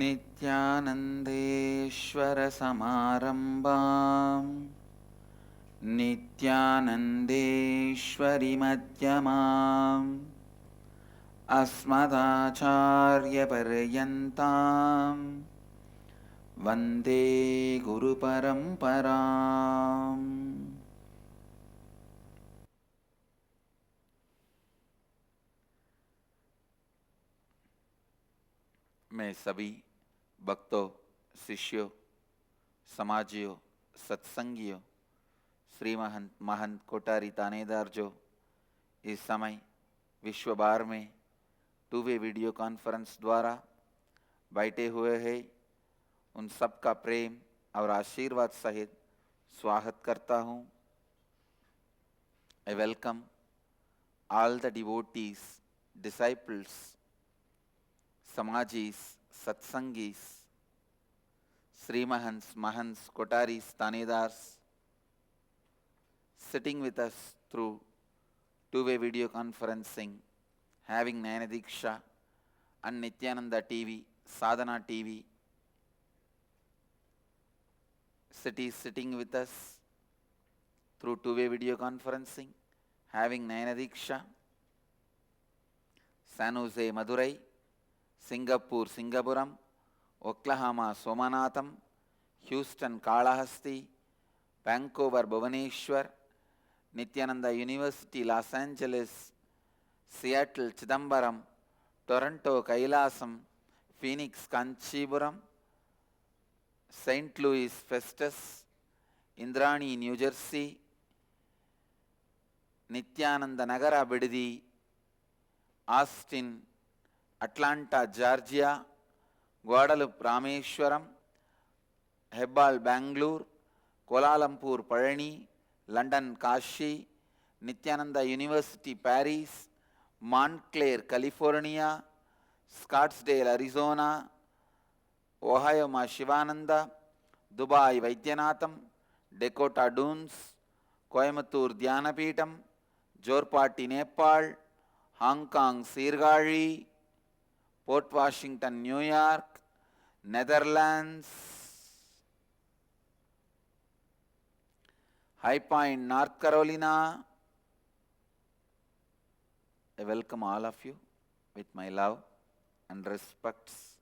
नित्यानन्देश्वर समारम्भाम् नित्यानन्देश्वरि मध्यमाम् अस्मदाचार्यपर्यन्ताम् वन्दे गुरुपरम्पराम्। मैं सभी भक्तों, शिष्यों, समाजियों, सत्संगियों, श्री महंत कोठारी थानेदार जो इस समय विश्व भर में टू-वे वीडियो कॉन्फ्रेंस द्वारा बैठे हुए हैं, उन सब का प्रेम और आशीर्वाद सहित स्वागत करता हूँ। I welcome all the devotees, disciples, Samajis, Satsangis, Sri Mahants, Kotaris, Tanedars, sitting with us through two-way video conferencing, having Nayana Diksha and Nithyananda TV, Sadhana TV, sitting with us through two-way video conferencing, having Nayana Diksha, San Jose, Madurai, Singapore, Singapuram, Oklahoma, Somanatham, Houston, Kalahasti, Vancouver, Bhubaneswar, Nithyananda University, Los Angeles, Seattle, Chidambaram, Toronto, Kailasam, Phoenix, Kanchipuram, St. Louis, Festus, Indrani, New Jersey, Nithyananda Nagara, Bididi, Austin, Atlanta, Georgia, Guadalupe, Rameshwaram, Hebbal, Bangalore, Kuala Lumpur, Parani, London, Kashi, Nithyananda University, Paris, Montclair, California, Scottsdale, Arizona, Ohio, Shivananda, Dubai, Vaidyanatham, Dakota Dunes, Coimbatore, Dhyanapeetham, Jorpati, Nepal, Hong Kong, Sirgari, Port Washington, New York, Netherlands, High Point, North Carolina. I welcome all of you with my love and respects.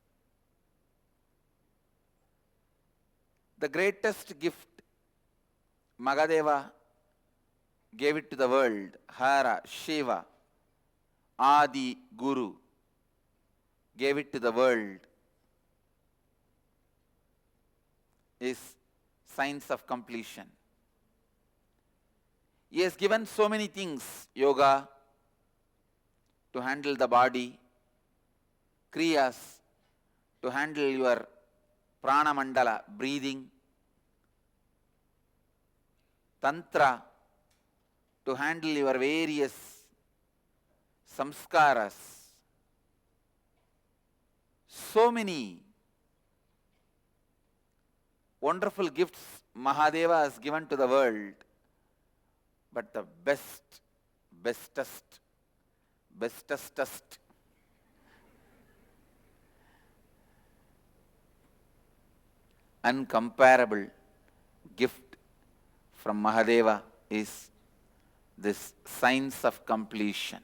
The greatest gift Magadeva gave it to the world, Hara, Shiva, Adi Guru gave it to the world, is science of completion. He has given so many things, yoga to handle the body, kriyas to handle your prana mandala, breathing, tantra to handle your various samskaras. So many wonderful gifts Mahadeva has given to the world, but the bestest, uncomparable gift from Mahadeva is this science of completion.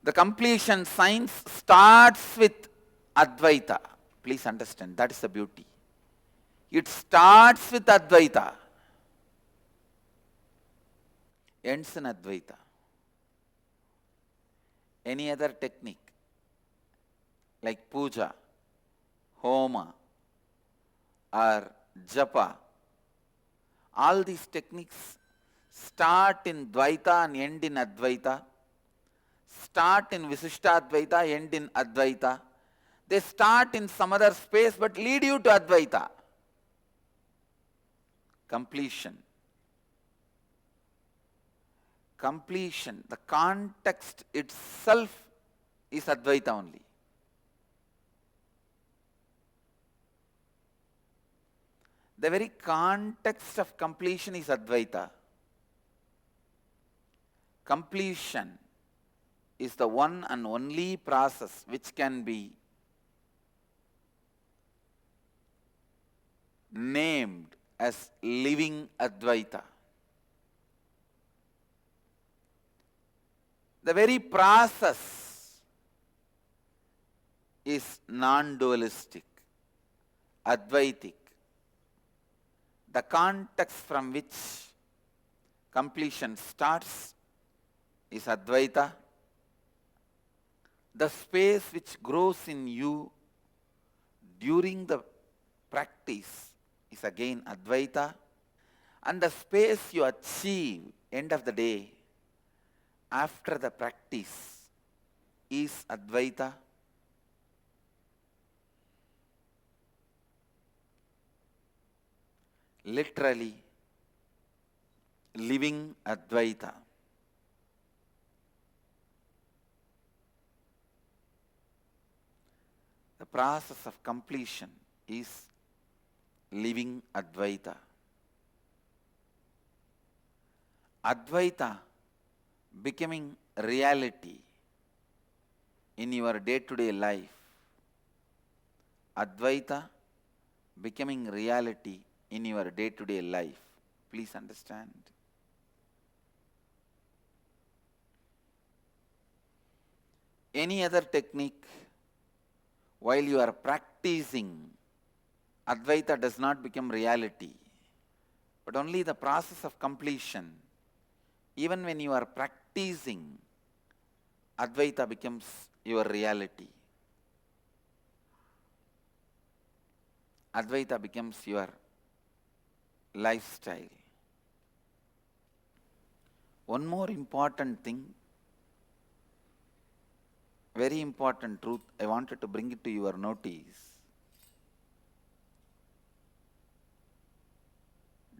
The completion science starts with Advaita. Please understand, that is the beauty. It starts with Advaita, ends in Advaita. Any other technique like puja, homa, or japa, all these techniques start in Dvaita and end in Advaita. Start in Visishtadvaita, end in Advaita. They start in some other space but lead you to Advaita. Completion. Completion, the context itself is Advaita only. The very context of completion is Advaita. Completion is the one and only process which can be named as living Advaita. The very process is non-dualistic, Advaitic. The context from which completion starts is Advaita. The space which grows in you during the practice is again Advaita. And the space you achieve, end of the day, after the practice is Advaita. Literally, living Advaita. The process of completion is living Advaita. Advaita becoming reality in your day-to-day life. Advaita becoming reality in your day-to-day life. Please understand. Any other technique, while you are practicing, Advaita does not become reality. But only the process of completion, even when you are practicing, Advaita becomes your reality. Advaita becomes your lifestyle. One more important thing, very important truth, I wanted to bring it to your notice.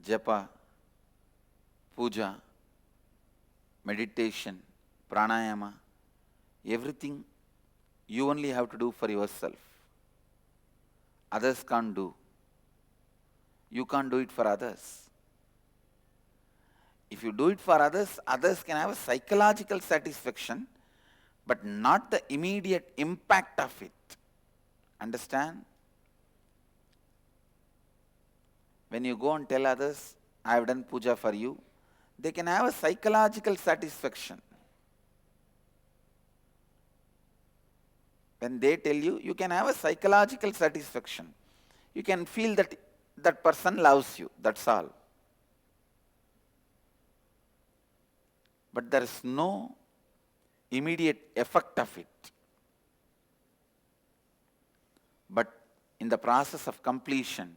Japa, puja, meditation, pranayama, everything you only have to do for yourself. Others can't do. You can't do it for others. If you do it for others, others can have a psychological satisfaction, but not the immediate impact of it. Understand? When you go and tell others, I have done puja for you, they can have a psychological satisfaction. When they tell you, you can have a psychological satisfaction. You can feel that that person loves you, that's all. But there is no immediate effect of it. But in the process of completion,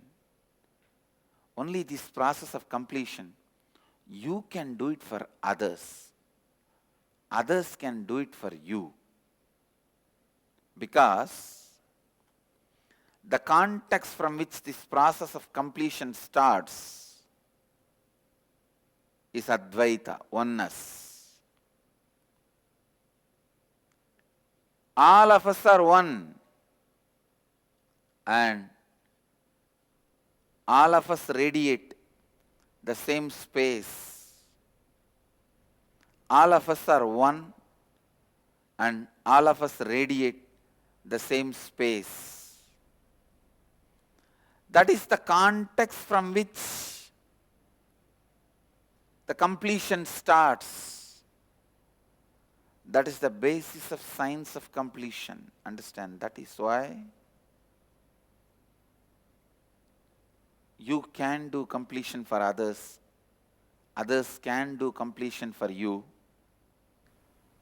only this process of completion, you can do it for others. Others can do it for you. Because the context from which this process of completion starts is Advaita, oneness. All of us are one, and all of us radiate the same space. All of us are one, and all of us radiate the same space. That is the context from which the completion starts. That is the basis of science of completion. Understand? That is why you can do completion for others. Others can do completion for you.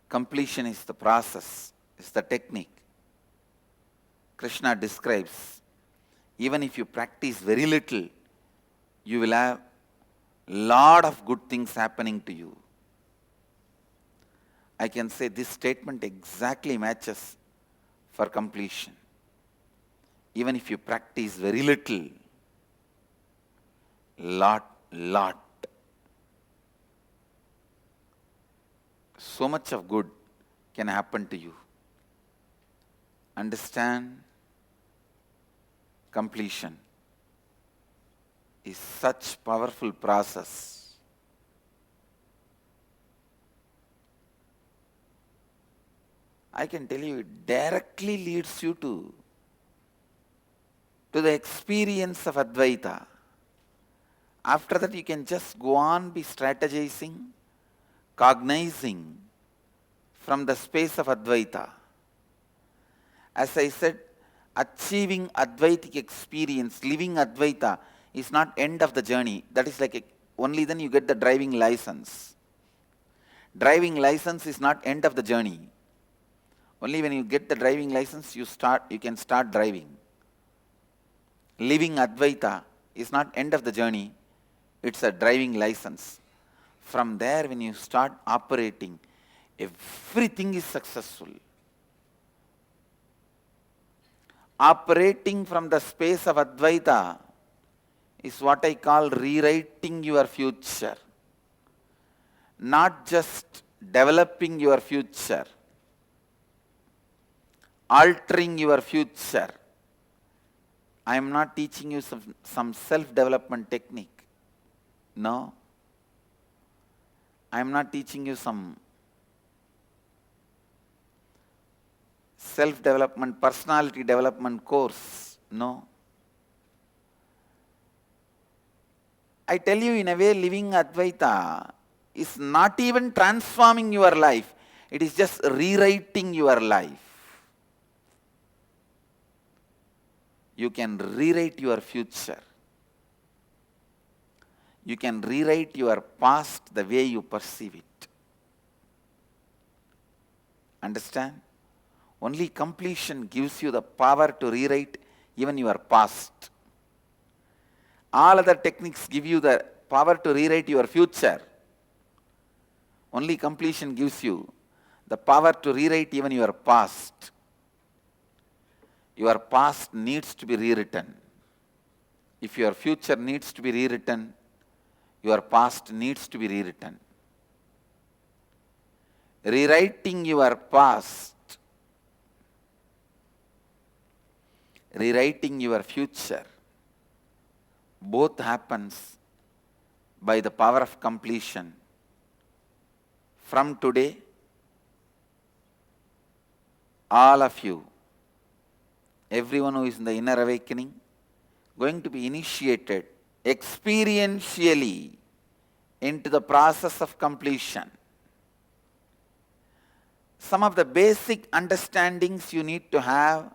Completion is the process, is the technique. Krishna describes, even if you practice very little, you will have lot of good things happening to you. I can say this statement exactly matches for completion. Even if you practice very little, lot. So much of good can happen to you. Understand? Completion is such powerful process. I can tell you it directly leads you to the experience of Advaita. After that you can just go on be strategizing, cognizing from the space of Advaita. As I said, achieving Advaitic experience, living Advaita is not end of the journey. That is like only then you get the driving license. Driving license is not end of the journey. Only when you get the driving license you can start driving. Living Advaita is not end of the journey. It's a driving license. From there when you start operating, everything is successful. Operating from the space of Advaita is what I call rewriting your future. Not just developing your future, altering your future. I am not teaching you some self-development technique. No. I am not teaching you some self-development, personality development course. No. I tell you, in a way, living Advaita is not even transforming your life. It is just rewriting your life. You can rewrite your future. You can rewrite your past the way you perceive it. Understand? Only completion gives you the power to rewrite even your past. All other techniques give you the power to rewrite your future. Only completion gives you the power to rewrite even your past. Your past needs to be rewritten. If your future needs to be rewritten, your past needs to be rewritten. Rewriting your past, rewriting your future, both happens by the power of completion. From today, all of you, everyone who is in the inner awakening, going to be initiated experientially into the process of completion. Some of the basic understandings you need to have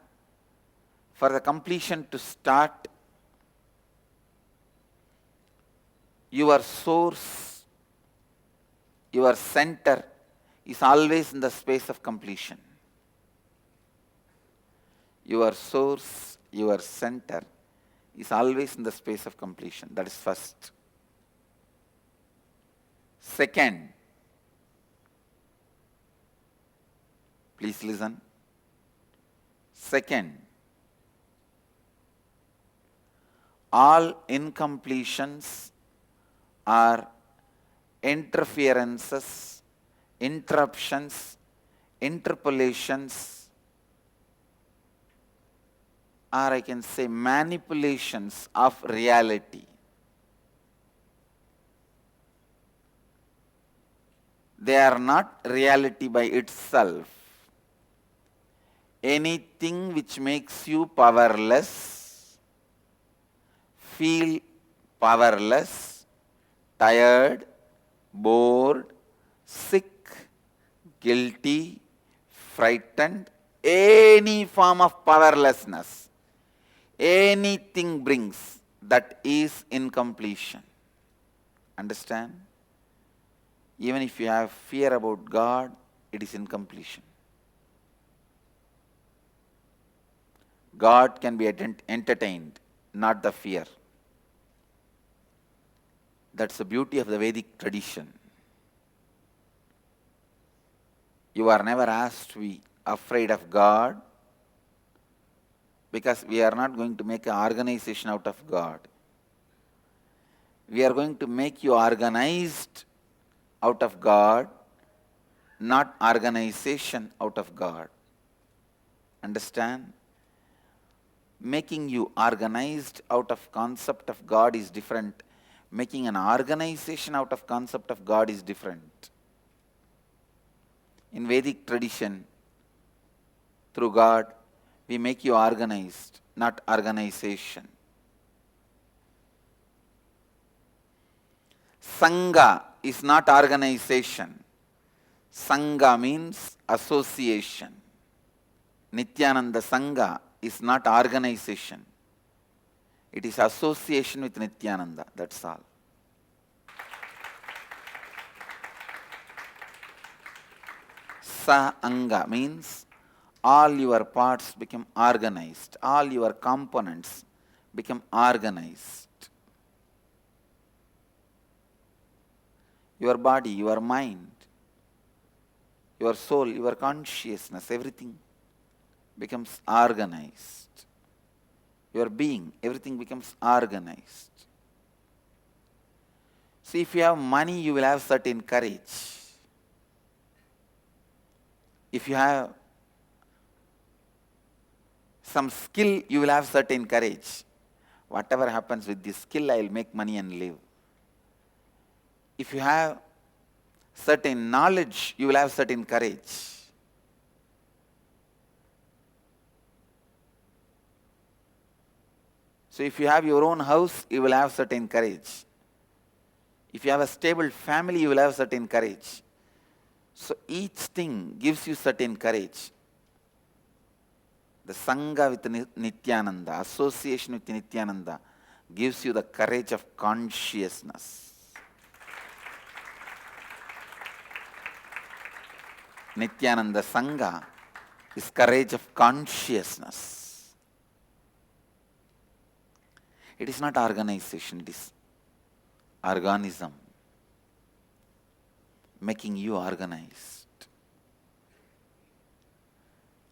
for the completion to start. Your source, your center is always in the space of completion. Your source, your center is always in the space of completion. That is first. Second, please listen. Second, all incompletions are interferences, interruptions, interpolations, or I can say manipulations of reality. They are not reality by itself. Anything which makes you powerless, feel powerless, tired, bored, sick, guilty, frightened, any form of powerlessness, anything brings, that is incompletion. Understand? Even if you have fear about God, it is incompletion. God can be entertained, not the fear. That's the beauty of the Vedic tradition. You are never asked to be afraid of God, because we are not going to make an organization out of God. We are going to make you organized out of God, not organization out of God. Understand? Making you organized out of concept of God is different. Making an organization out of concept of God is different. In Vedic tradition, through God, we make you organized, not organization. Sangha is not organization. Sangha means association. Nithyananda Sangha is not organization. It is association with Nithyananda, that's all. Sa-anga means all your parts become organized, all your components become organized. Your body, your mind, your soul, your consciousness, everything becomes organized. Your being, everything becomes organized. See, if you have money, you will have certain courage. If you have some skill, you will have certain courage. Whatever happens with this skill, I will make money and live. If you have certain knowledge, you will have certain courage. So if you have your own house, you will have certain courage. If you have a stable family, you will have certain courage. So each thing gives you certain courage. The Sangha with Nithyananda, association with Nithyananda, gives you the courage of consciousness. Nithyananda Sangha is courage of consciousness. It is not organization, it is organism, making you organized.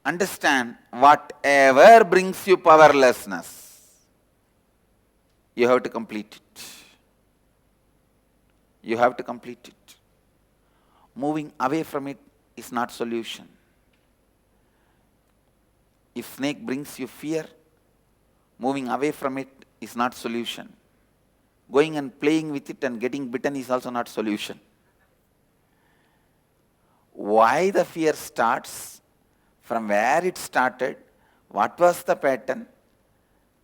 Understand, whatever brings you powerlessness, you have to complete it. You have to complete it. Moving away from it is not solution. If snake brings you fear, moving away from it is not solution. Going and playing with it and getting bitten is also not solution. Why the fear starts, from where it started, what was the pattern,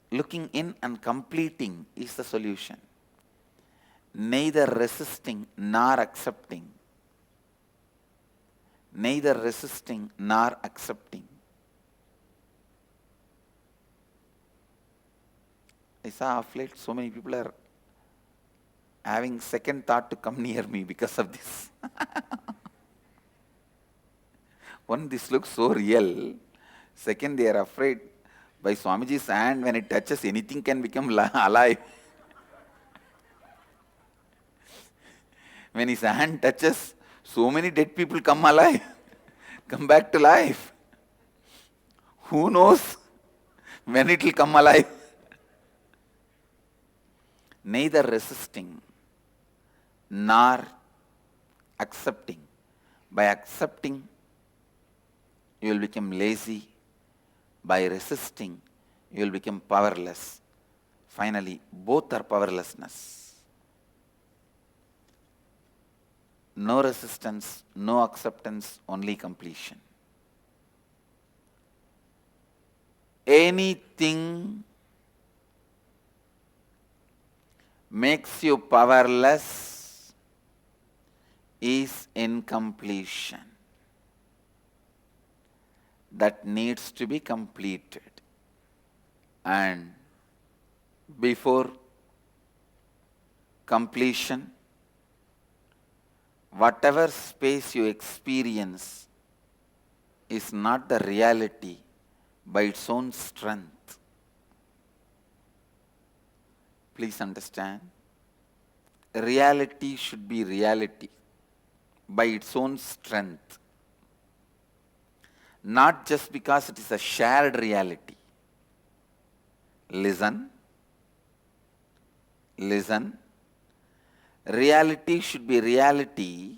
looking in and completing is the solution. Neither resisting nor accepting. Neither resisting nor accepting. I saw of late so many people are having second thought to come near me because of this. One, this looks so real. Second, they are afraid by Swamiji's hand, when it touches, anything can become alive. When his hand touches, so many dead people come alive, come back to life. Who knows when it will come alive? Neither resisting nor accepting. By accepting, you will become lazy. By resisting, you will become powerless. Finally, both are powerlessness. No resistance, no acceptance, only completion. Anything makes you powerless is incompletion. That needs to be completed. And before completion, whatever space you experience is not the reality by its own strength. Please understand, reality should be reality by its own strength. Not just because it is a shared reality. Listen. Listen. Reality should be reality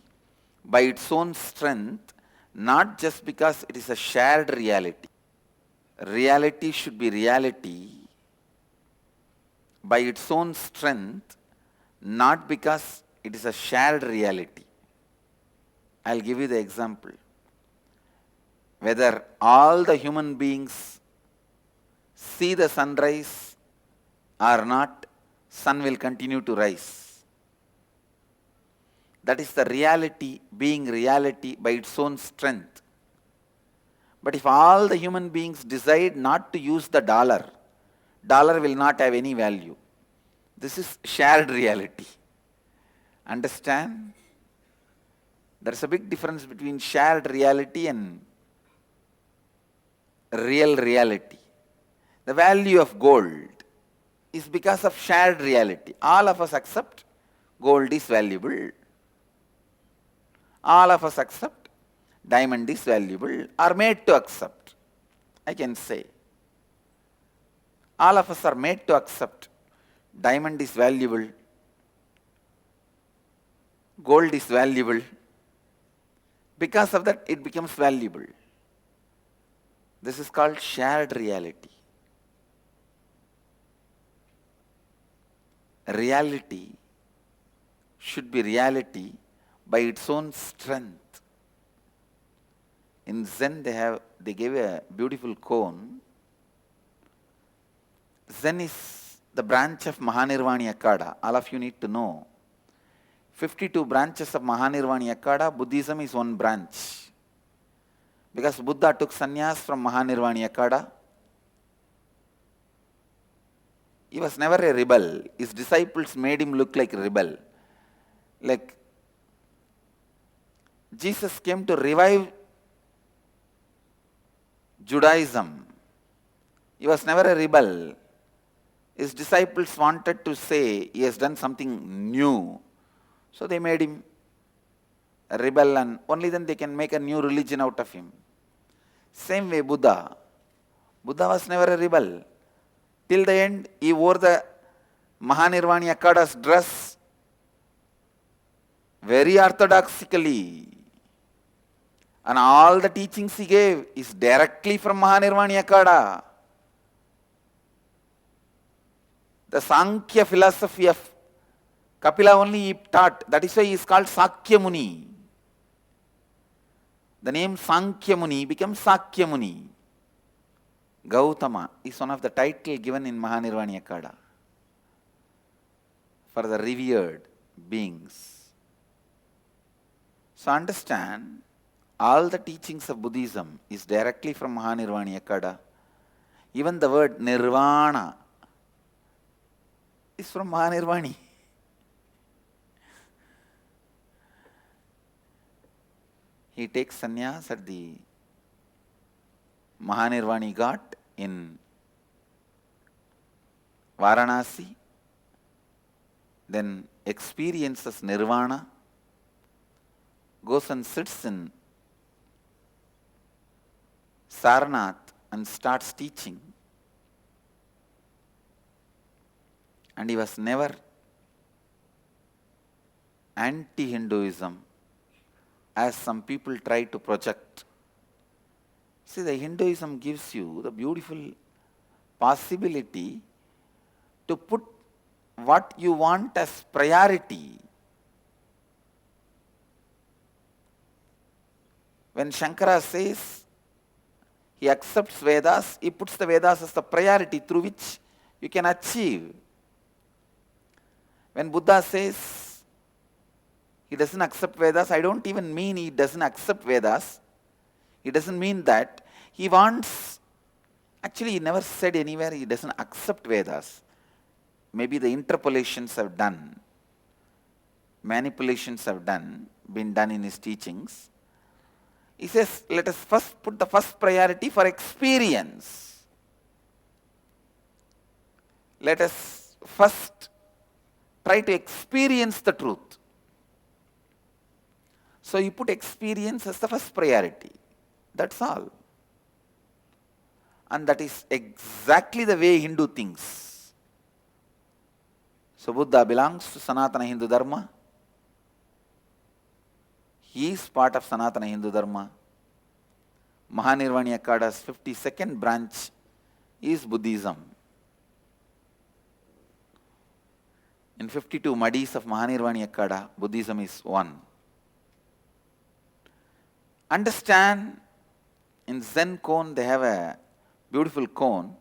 by its own strength, not just because it is a shared reality. Reality should be reality by its own strength, not because it is a shared reality. I'll give you the example. whether all the human beings see the sunrise or not, sun will continue to rise. That is the reality being reality by its own strength. But if all the human beings decide not to use the dollar, dollar will not have any value. This is shared reality. Understand? There is a big difference between shared reality and real reality. The value of gold is because of shared reality. All of us accept gold is valuable. All of us accept diamond is valuable, are made to accept. I can say. All of us are made to accept diamond is valuable, gold is valuable. Because of that, it becomes valuable. This is called shared reality. Reality should be reality by its own strength. In Zen, they gave a beautiful koan. Zen is the branch of Mahanirvani Akada. All of you need to know. 52 branches of Mahanirvani Akada, Buddhism is one branch. Because Buddha took sannyas from Mahanirvani Akada. He was never a rebel. His disciples made him look like a rebel. Like Jesus came to revive Judaism. He was never a rebel. His disciples wanted to say he has done something new. So they made him a rebel, and only then they can make a new religion out of him. Same way Buddha. Buddha was never a rebel. Till the end, he wore the Mahanirvani Akada's dress very orthodoxically. And all the teachings he gave is directly from Mahanirvani Akada. The Sankhya philosophy of Kapila only he taught. That is why he is called Sakya Muni. The name Sankhya Muni becomes Sakya Muni. Gautama is one of the titles given in Mahanirvani Akada for the revered beings. So understand, all the teachings of Buddhism is directly from Mahanirvani Akada. Even the word Nirvana is from Mahanirvani. He takes sannyas at the Mahanirvani Ghat in Varanasi, then experiences Nirvana, goes and sits in Sarnath and starts teaching. And he was never anti-Hinduism, as some people try to project. See, the Hinduism gives you the beautiful possibility to put what you want as priority. When Shankara says he accepts Vedas, he puts the Vedas as the priority through which you can achieve. When Buddha says he doesn't accept Vedas, I don't even mean he doesn't accept Vedas. He doesn't mean that. He wants, actually he never said anywhere he doesn't accept Vedas. Maybe the interpolations have done, manipulations have been done in his teachings. He says, let us first put the first priority for experience. Let us first try to experience the truth. So you put experience as the first priority. That's all. And that is exactly the way Hindu thinks. So Buddha belongs to Sanatana Hindu Dharma. He is part of Sanatana Hindu Dharma. Mahanirvani Akada's 52nd branch is Buddhism. In 52 Madis of Mahanirvani Akada, Buddhism is one. Understand, In Zen cone, they have a beautiful cone.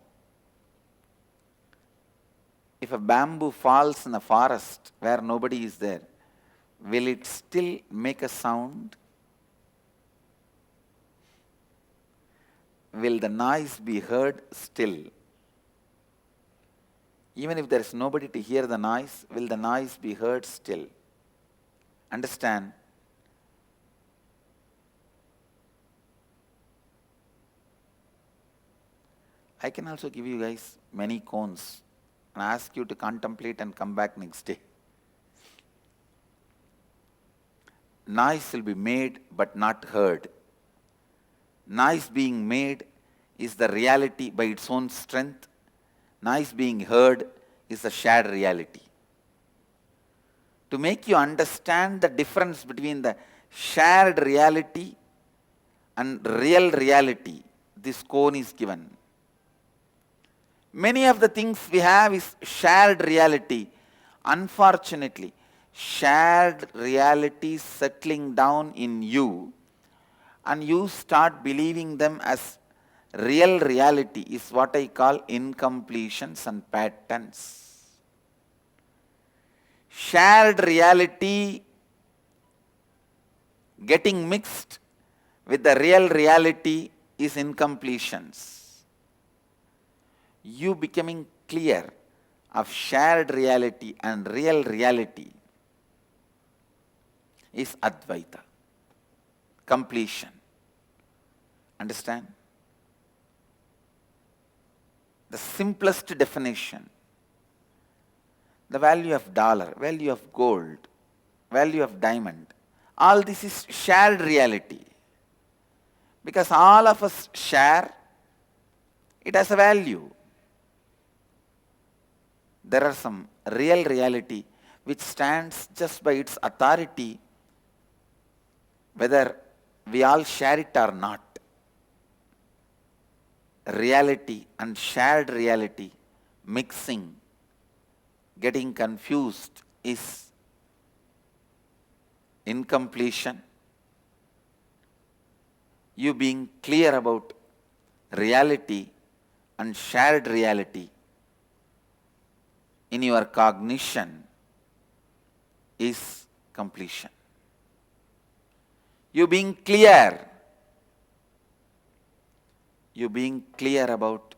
If a bamboo falls in a forest where nobody is there, will it still make a sound? Will the noise be heard still? Even if there is nobody to hear the noise, will the noise be heard still? Understand? I can also give you guys many cones and ask you to contemplate and come back next day. Noise will be made but not heard. Noise being made is the reality by its own strength. Noise being heard is a shared reality. To make you understand the difference between the shared reality and real reality, this cone is given. Many of the things we have is shared reality. Unfortunately, shared reality settling down in you and you start believing them as real reality is what I call incompletions and patterns. Shared reality getting mixed with the real reality is incompletions. You becoming clear of shared reality and real reality is Advaita, completion. Understand? The simplest definition, the value of dollar, value of gold, value of diamond, all this is shared reality. Because all of us share, it has a value. There are some real reality which stands just by its authority, whether we all share it or not. Reality and shared reality mixing, getting confused is incompletion. You being clear about reality and shared reality in your cognition is completion. You being clear about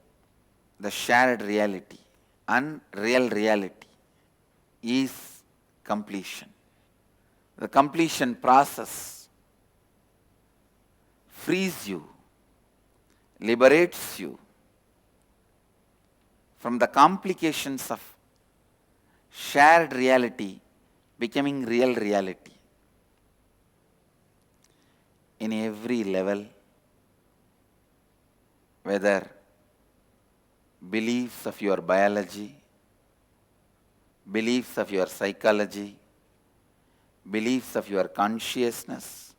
the shared reality and real reality is completion. The completion process frees you, liberates you from the complications of shared reality becoming real reality. In every level, whether beliefs of your biology, beliefs of your psychology, beliefs of your consciousness,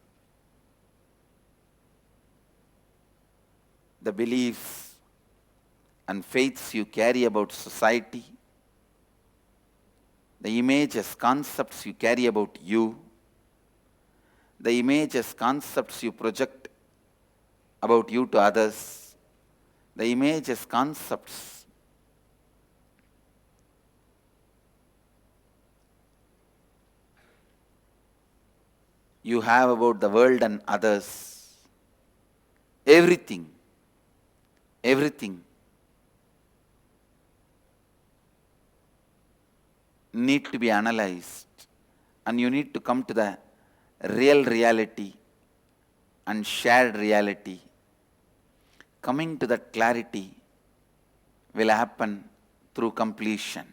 the beliefs and faiths you carry about society, the images, concepts you carry about you, the images, concepts you project about you to others, the images, concepts you have about the world and others, everything need to be analyzed, and you need to come to the real reality and shared reality. Coming to that clarity will happen through completion.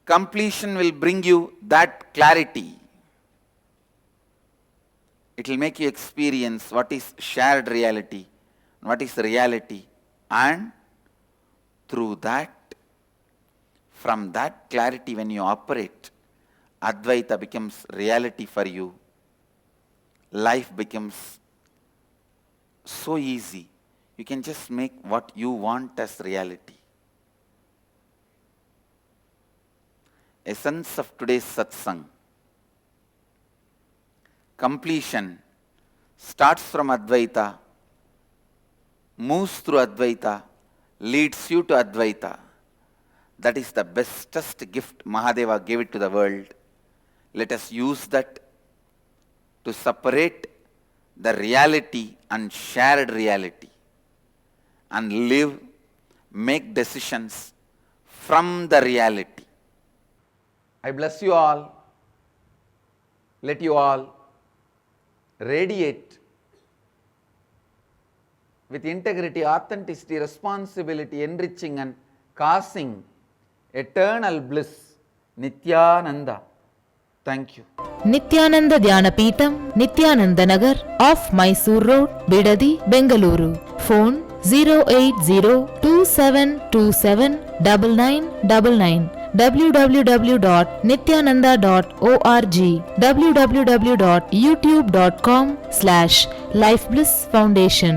Completion will bring you that clarity. It will make you experience what is shared reality, what is reality, and through that, from that clarity when you operate, Advaita becomes reality for you. Life becomes so easy. You can just make what you want as reality. Essence of today's satsang. Completion starts from Advaita moves through Advaita, leads you to Advaita. That is the bestest gift Mahadeva gave it to the world. Let us use that to separate the reality and shared reality and live, make decisions from the reality. I bless you all. Let you all radiate with integrity, authenticity, responsibility, enriching and causing eternal bliss. Nithyananda. Thank you. Nithyananda Dhyanapītam, Nithyananda Nagar, off Mysore Road, Bidadi, Bengaluru. Phone 08027279999. www.nithyananda.org. www.youtube.com/Life Bliss Foundation.